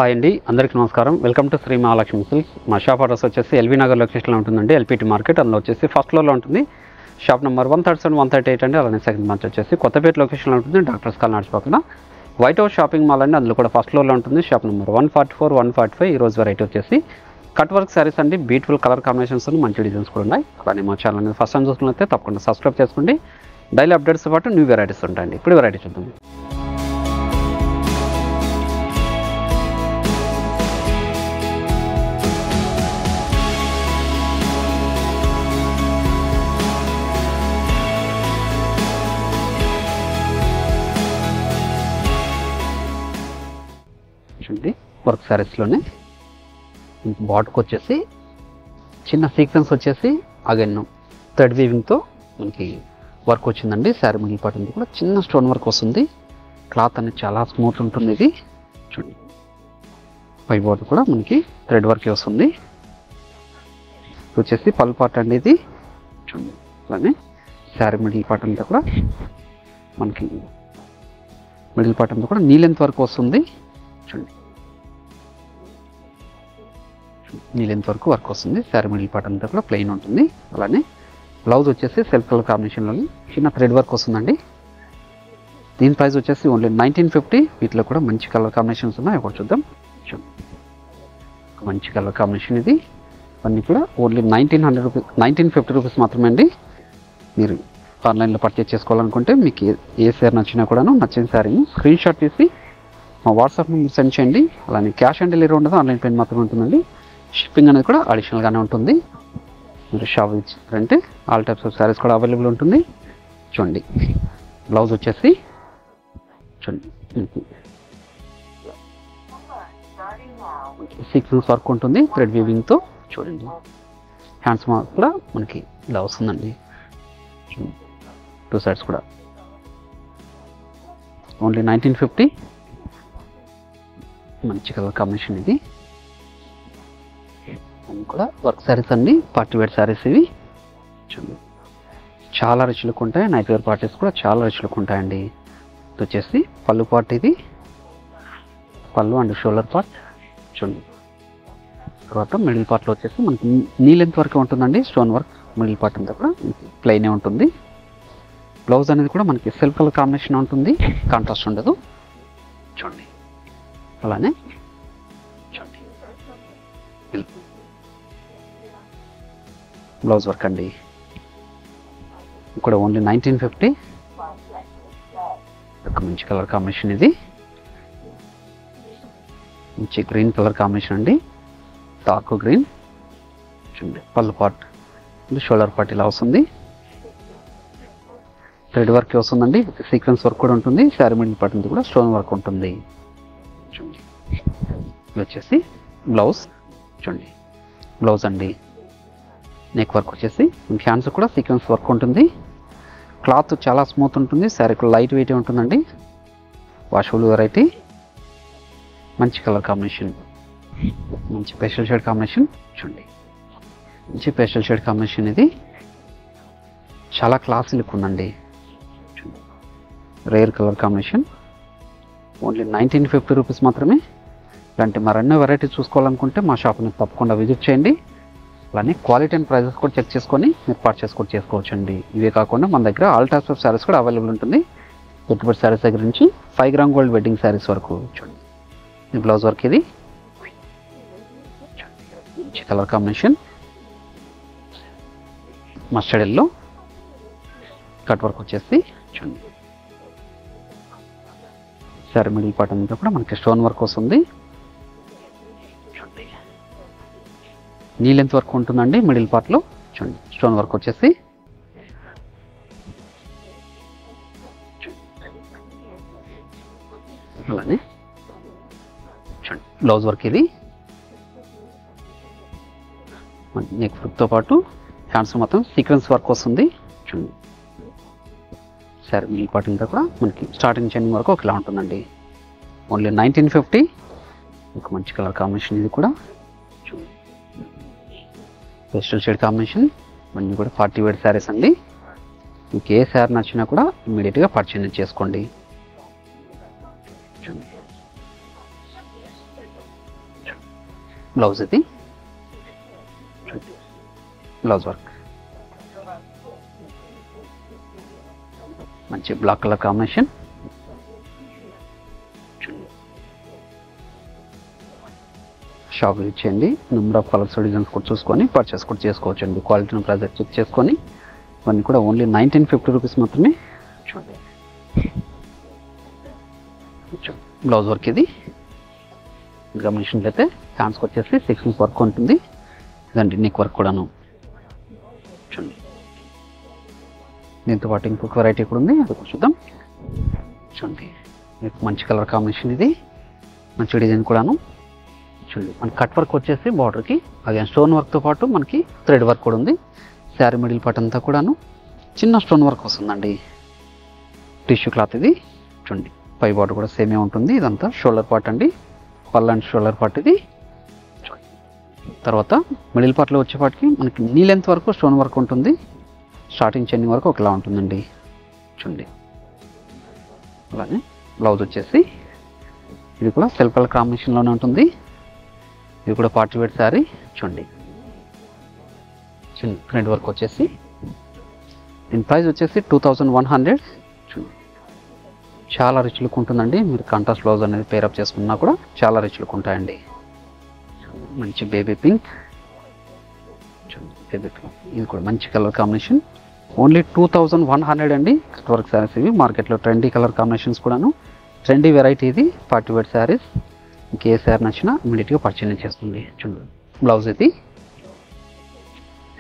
Hi అండి, అందరికీ నమస్కారం. Welcome to Shri Mahalakshmi silks. మా షాప్ అడ్రస్ వచ్చేసి ఎల్బీ నగర్ లొకేషన్లో ఉంటుందండి. ఎల్పిటి మార్కెట్, అందులో వచ్చేసి ఫస్ట్ ఫ్లోర్లో ఉంటుంది. షాప్ నెంబర్ 137, 138 అండి. అలానే సెకండ్ మంత్ వచ్చేసి కొత్తపేట లొకేషన్లో ఉంటుంది. డాక్టర్స్ కాలనీ పక్కన వైట్ హౌస్ షాపింగ్ మాల్ అండి, అందులో కూడా ఫస్ట్ ఫ్లోర్లో ఉంటుంది. Shop number 144, 145. ఈరోజు వెరైటీ వచ్చేసి కట్ వర్క్ శారీస్ అండి. బ్యూటిఫుల్ కలర్ కాంబినేషన్స్, మంచి డిజైన్స్ కూడా ఉన్నాయి. అలానే మా ఛానల్ అనేది ఫస్ట్ టైం చూస్తున్నట్లయితే తప్పకుండా సబ్స్క్రైబ్ చేసుకోండి. డైలీ అప్డేట్స్ పాటు న్యూ వెరైటీస్ ఉంటాయండి. ఇప్పుడు వెరైటీ చూద్దాం. వర్క్ శారీస్లోనే బాటుకు వచ్చేసి చిన్న సీక్వెన్స్ వచ్చేసి అగైన్ థ్రెడ్ వీవింగ్తో మనకి వర్క్ వచ్చిందండి. శారీ మిడిల్ పార్ట్ ఉంది కూడా చిన్న స్టోన్ వర్క్ వస్తుంది. క్లాత్ అనేది చాలా స్మూత్ ఉంటుంది. ఇది చూడండి, పై బాటు కూడా మనకి థ్రెడ్ వర్క్ వస్తుంది. వచ్చేసి పళ్ళు పార్ట్ అండి ఇది చూడండి. అలానే శారీ మిడిల్ పార్ట్ అంతా కూడా మనకి మిడిల్ పార్ట్ అంతా కూడా నీ లెంత్ వరకు వస్తుంది. చూడండి, నీ లెంత్ వరకు వర్క్ వస్తుంది. శారీ మిడిల్ పార్ట్ అంతా కూడా ప్లెయిన్ ఉంటుంది. అలానే బ్లౌజ్ వచ్చేసి సెల్ఫ్ కలర్ కాంబినేషన్లో చిన్న థ్రెడ్ వర్క్ వస్తుందండి. దీని ప్రైస్ వచ్చేసి ఓన్లీ 1950. వీటిలో కూడా మంచి కలర్ కాంబినేషన్స్ ఉన్నాయి, ఒకటి చూద్దాం. మంచి కలర్ కాంబినేషన్ ఇది. అన్నీ కూడా ఓన్లీ 1950 రూపీస్ మాత్రమే అండి. మీరు ఆన్లైన్లో పర్చేస్ చేసుకోవాలనుకుంటే మీకు ఏ శారీ నచ్చినా కూడాను నచ్చిన శారీని స్క్రీన్ షాట్ తీసి మా వాట్సాప్ నెంబర్ సెండ్ చేయండి. అలానే క్యాష్ ఆన్ డెలివరీ ఉండదు, ఆన్లైన్ పేమెంట్ మాత్రమే ఉంటుందండి. షిప్పింగ్ అనేది కూడా అడిషనల్గానే ఉంటుంది. మీరు షాప్ ఇచ్చారంటే ఆల్ టైప్స్ ఆఫ్ శారీస్ కూడా అవైలబుల్ ఉంటుంది. చూడండి, బ్లౌజ్ వచ్చేసి చూడండి సీక్వెన్స్ వర్క్ ఉంటుంది థ్రెడ్ వీవింగ్తో. చూడండి, హ్యాండ్స్ కూడా మనకి ఇలా వస్తుందండి. టూ సైడ్స్ కూడా ఓన్లీ 1950. మంచి కలర్ కాంబినేషన్ ఇది. కూడా వర్క్ శారీస్ అండి, పార్టీ వేర్ శారీస్ ఇవి. చూడండి, చాలా రిచ్ లుక్ ఉంటాయి. నైట్ వేర్ పార్టీస్ కూడా చాలా రిచ్ లుక్ ఉంటాయండి. ఇది వచ్చేసి పళ్ళు పార్ట్, ఇది పళ్ళు అండ్ షోల్డర్ పార్ట్. చూడండి, తర్వాత మిడిల్ పార్ట్లో వచ్చేసి మనకి నీ లెంత్ వరకు ఉంటుందండి. స్టోన్ వర్క్ మిడిల్ పార్ట్ అంతా కూడా ప్లెయినే ఉంటుంది. బ్లౌజ్ అనేది కూడా మనకి సెల్ఫ్ కలర్ కాంబినేషన్ ఉంటుంది, కాంట్రాస్ట్ ఉండదు. చూడండి, అలానే చూడండి బ్లౌజ్ వర్క్ అండి. ఇక్కడ ఓన్లీ 1950. ఒక మంచి కలర్ కాంబినేషన్ ఇది. మంచి గ్రీన్ కలర్ కాంబినేషన్ అండి, డార్క్ గ్రీన్. చూడండి, పళ్ళు పార్ట్ షోల్డర్ పార్ట్ ఇలా వస్తుంది. థ్రెడ్ వర్క్ వస్తుందండి, సీక్వెన్స్ వర్క్ కూడా ఉంటుంది. శారీ మిడిల్ పార్ట్ నుంచి కూడా స్టోన్ వర్క్ ఉంటుంది. చూడండి, ఇది వచ్చేసి బ్లౌజ్. చూడండి, బ్లౌజ్ అండి. నెక్ వర్క్ వచ్చేసి హ్యాండ్స్ కూడా సీక్వెన్స్ వర్క్ ఉంటుంది. క్లాత్ చాలా స్మూత్ ఉంటుంది. శారీ కూడా లైట్ వెయిట్ ఉంటుందండి. Washable variety. మంచి కలర్ కాంబినేషన్, మంచి పేస్టల్ షేడ్ కాంబినేషన్. చూడండి, మంచి పేస్టల్ షేడ్ కాంబినేషన్ ఇది. చాలా క్లాసీ లుక్ ఉందండి. Rare colour combination. Only 1950 rupees మాత్రమే. ఇలాంటి మరెన్నో వెరైటీ చూసుకోవాలనుకుంటే మా షాప్ని తప్పకుండా విజిట్ చేయండి. అలానే క్వాలిటీ అండ్ ప్రైజెస్ కూడా చెక్ చేసుకొని మీరు పర్చేస్ కూడా చేసుకోవచ్చు అండి. ఇవే కాకుండా మన దగ్గర ఆల్ టైప్స్ ఆఫ్ శారీస్ కూడా అవైలబుల్ ఉంటుంది. పెట్టుబడి శారీస్ దగ్గర నుంచి 5 గ్రామ్ గోల్డ్ వెడ్డింగ్ శారీస్ వరకు. చూడండి, ఈ బ్లౌజ్ వర్క్ ఇది. మంచి colour combination, mustard yellow. Cut work వచ్చేసి చూడండి, శారీ మిడిల్ పార్ట్ అంతా కూడా మనకి స్టోన్ వర్క్ వస్తుంది. నీ లెంత్ వర్క్ ఉంటుందండి మిడిల్ పార్ట్లో. చూడండి, స్టోన్ వర్క్ వచ్చేసి అలానే చూడండి బ్లౌజ్ వర్క్ ఇది. నెక్ తో పాటు హ్యాండ్స్ మొత్తం సీక్వెన్స్ వర్క్ వస్తుంది. చూడండి, శారీ మిడిల్ పార్ట్ అంతా కూడా మనకి స్టార్టింగ్ చెండింగ్ వరకు ఒకలా ఉంటుందండి. ఓన్లీ 1950. ఒక మంచి కలర్ కాంబినేషన్ ఇది కూడా. Pastel shade combination. ఇవన్నీ కూడా పార్టీ వేర్ శారీస్ అండి. మీకు ఏ శారీ నచ్చినా కూడా ఇమీడియట్గా పర్చేజ్ చేసుకోండి. బ్లౌజ్ ఇది, బ్లౌజ్ వర్క్ మంచి black colour combination. Shop visit చేయండి. నెంబర్ ఆఫ్ కలర్స్ డిజైన్స్ కూడా చూసుకొని పర్చేస్ కూడా చేసుకోవచ్చు అండి. క్వాలిటీని ప్రైస్ చెక్ చేసుకొని ఇవన్నీ కూడా ఓన్లీ 1950 రూపీస్ మాత్రమే. చూడండి బ్లౌజ్ వర్క్ ఇది గమనించినట్లయితే హ్యాండ్స్కి వచ్చేసి 6 ఇంచ్ వర్క్ ఉంటుంది. ఇదండి నెక్ వర్క్ కూడాను. చూడండి దీంతో పాటు ఇంకొక వెరైటీ కూడా ఉంది, అది కూడా చూద్దాం. చూడండి మంచి కలర్ కాంబినేషన్ ఇది, మంచి డిజైన్ కూడాను. చూడండి మన కట్ వర్క్ వచ్చేసి బార్డర్కి అదే స్టోన్ వర్క్తో పాటు మనకి థ్రెడ్ వర్క్ కూడా ఉంది. శారీ మిడిల్ పార్ట్ అంతా కూడాను చిన్న స్టోన్ వర్క్ వస్తుందండి. టిష్యూ క్లాత్ ఇది. చూడండి పై బార్డర్ కూడా సేమే ఉంటుంది. ఇదంతా షోల్డర్ పార్ట్ అండి, పల్ అండ్ షోల్డర్ పార్ట్ ఇది. తర్వాత మిడిల్ పార్ట్లో వచ్చేపాటికి మనకి నీ లెంత్ వరకు స్టోన్ వర్క్ ఉంటుంది. స్టార్టింగ్ చెన్నింగ్ వరకు ఒకలా ఉంటుందండి. చూడండి అలానే బ్లౌజ్ వచ్చేసి ఇది కూడా సెల్ఫ్ కలర్ కాంబినేషన్లోనే ఉంటుంది. ఇది కూడా పార్టీ వేర్ శారీ. చూడండి చిన్న థ్రెడ్ వర్క్ వచ్చేసి దీని ప్రైస్ వచ్చేసి 2100. చూడండి చాలా రిచ్ లుక్ ఉంటుందండి. మీరు కాంట్రాస్ట్ బ్లౌజ్ అనేది పేరప్ చేసుకున్నా కూడా చాలా రిచ్ లుక్ ఉంటాయండి. మంచి బేబీ పింక్. చూడండి బేబీ పింక్ ఇది కూడా మంచి కలర్ కాంబినేషన్. ఓన్లీ 2100 అండి. కట్ వర్క్ శారీస్ ఇవి. మార్కెట్లో ట్రెండీ కలర్ కాంబినేషన్స్ కూడాను. ట్రెండీ వెరైటీ ఇది పార్టీ వేర్ శారీస్. మీకు ఏ శారీ నచ్చినా ఇమీడియట్గా పర్చేజ్ చేస్తుంది. చూడండి బ్లౌజ్ ఇది.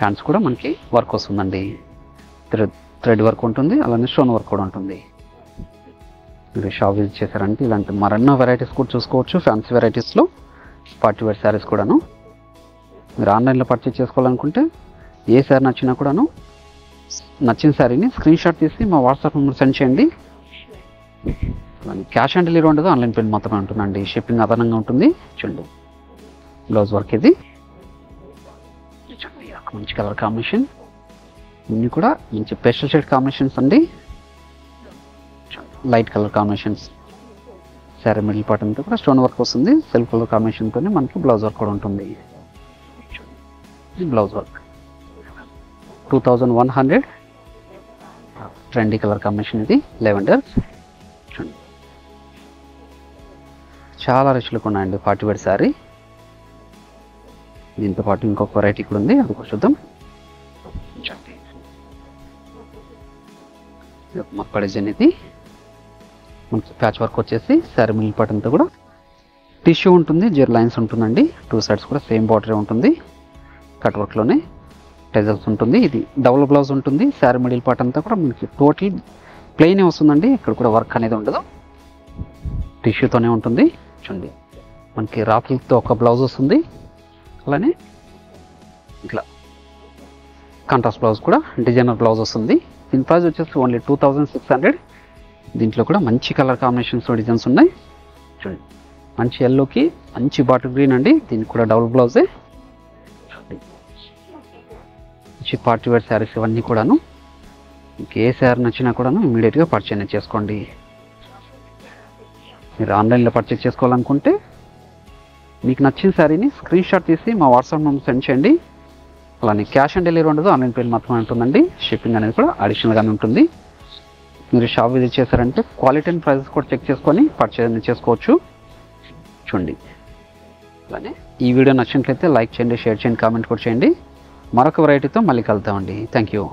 హ్యాండ్స్ కూడా మనకి వర్క్ వస్తుందండి. థ్రెడ్ వర్క్ ఉంటుంది, అలానే స్టోన్ వర్క్ కూడా ఉంటుంది. మీరు షాప్ విజిట్ చేశారంటే ఇలాంటి మరెన్నో వెరైటీస్ కూడా చూసుకోవచ్చు. ఫ్యాన్సీ వెరైటీస్లో పార్టీ వేర్ శారీస్ కూడాను. మీరు ఆన్లైన్లో పర్చేజ్ చేసుకోవాలనుకుంటే ఏ శారీ నచ్చినా కూడాను నచ్చిన శారీని స్క్రీన్ షాట్ తీసి మా వాట్సాప్ నెంబర్ సెండ్ చేయండి. క్యాష్ ఆన్ డెలివరీ ఉండదు, ఆన్లైన్ పేమెంట్ మాత్రమే ఉంటుందండి. షిప్పింగ్ అదనంగా ఉంటుంది. చూడండి బ్లౌజ్ వర్క్ ఇది. మంచి కలర్ కాంబినేషన్. ఇన్ని కూడా మంచి పేస్టల్ షేడ్ కాంబినేషన్స్ అండి. Light colour combinations. Sari middle part అంతా కూడా స్టోన్ వర్క్ వస్తుంది. సెల్ఫ్ కలర్ కాంబినేషన్తో మనకి బ్లౌజ్ వర్క్ కూడా ఉంటుంది. Blouse work 2100. Trendy colour combination ఇది, లెవెండర్. చూడండి చాలా రిచ్ లుక్ ఉన్నాయండి పార్టీ వేర్ శారీ. దీంతో పాటు ఇంకొక వెరైటీ కూడా ఉంది, అది కూడా చూద్దాం. మొక్క డిజైన్ ఇది. మనకి ప్యాచ్ వర్క్ వచ్చేసి శారీ మిడిల్ పార్ట్ అంతా కూడా టిష్యూ ఉంటుంది, జెర్ లైన్స్ ఉంటుందండి. 2 సైడ్స్ కూడా సేమ్ బార్డర్ ఉంటుంది. కట్ వర్క్లోనే టెజల్స్ ఉంటుంది. ఇది డబుల్ బ్లౌజ్ ఉంటుంది. శారీ మిడిల్ పార్ట్ అంతా కూడా మనకి టోటల్ ప్లెయిన్ వస్తుందండి. ఇక్కడ కూడా వర్క్ అనేది ఉండదు, టిష్యూతోనే ఉంటుంది. చూడండి మనకి రాఫిల్తో ఒక బ్లౌజ్ వస్తుంది, అలానే ఇట్లా కాంట్రాస్ట్ బ్లౌజ్ కూడా డిజైనర్ బ్లౌజ్ వస్తుంది. దీని ప్రైస్ వచ్చేసి ఓన్లీ 2600. దీంట్లో కూడా మంచి కలర్ కాంబినేషన్స్ డిజైన్స్ ఉన్నాయి. చూడండి మంచి ఎల్లోకి మంచి బాటిల్ గ్రీన్ అండి. దీనికి కూడా డబుల్ బ్లౌజే. మంచి పార్టీ వేర్ శారీస్ ఇవన్నీ కూడాను. మీకు ఏ శారీ నచ్చినా కూడాను ఇమీడియట్గా పర్చేజ్ చేసుకోండి. మీరు ఆన్లైన్లో పర్చేజ్ చేసుకోవాలనుకుంటే మీకు నచ్చిన శారీని స్క్రీన్ షాట్ తీసి మా వాట్సాప్ నెంబర్ సెండ్ చేయండి. అలానే క్యాష్ ఆన్ డెలివరీ ఉండదు, ఆన్లైన్ పేమెంట్ మాత్రమే ఉంటుందండి. షిప్పింగ్ అనేది కూడా అడిషనల్గానే ఉంటుంది. మీరు షాప్ విజిట్ చేశారంటే క్వాలిటీ అండ్ ప్రైసెస్ కూడా చెక్ చేసుకొని పర్చేజ్ చేసుకోవచ్చు. చూడండి అలానే ఈ వీడియో నచ్చినట్లయితే లైక్ చేయండి, షేర్ చేయండి, కామెంట్ కూడా చేయండి. మరొక వెరైటీతో మళ్ళీ కలుద్దామండి. Thank you.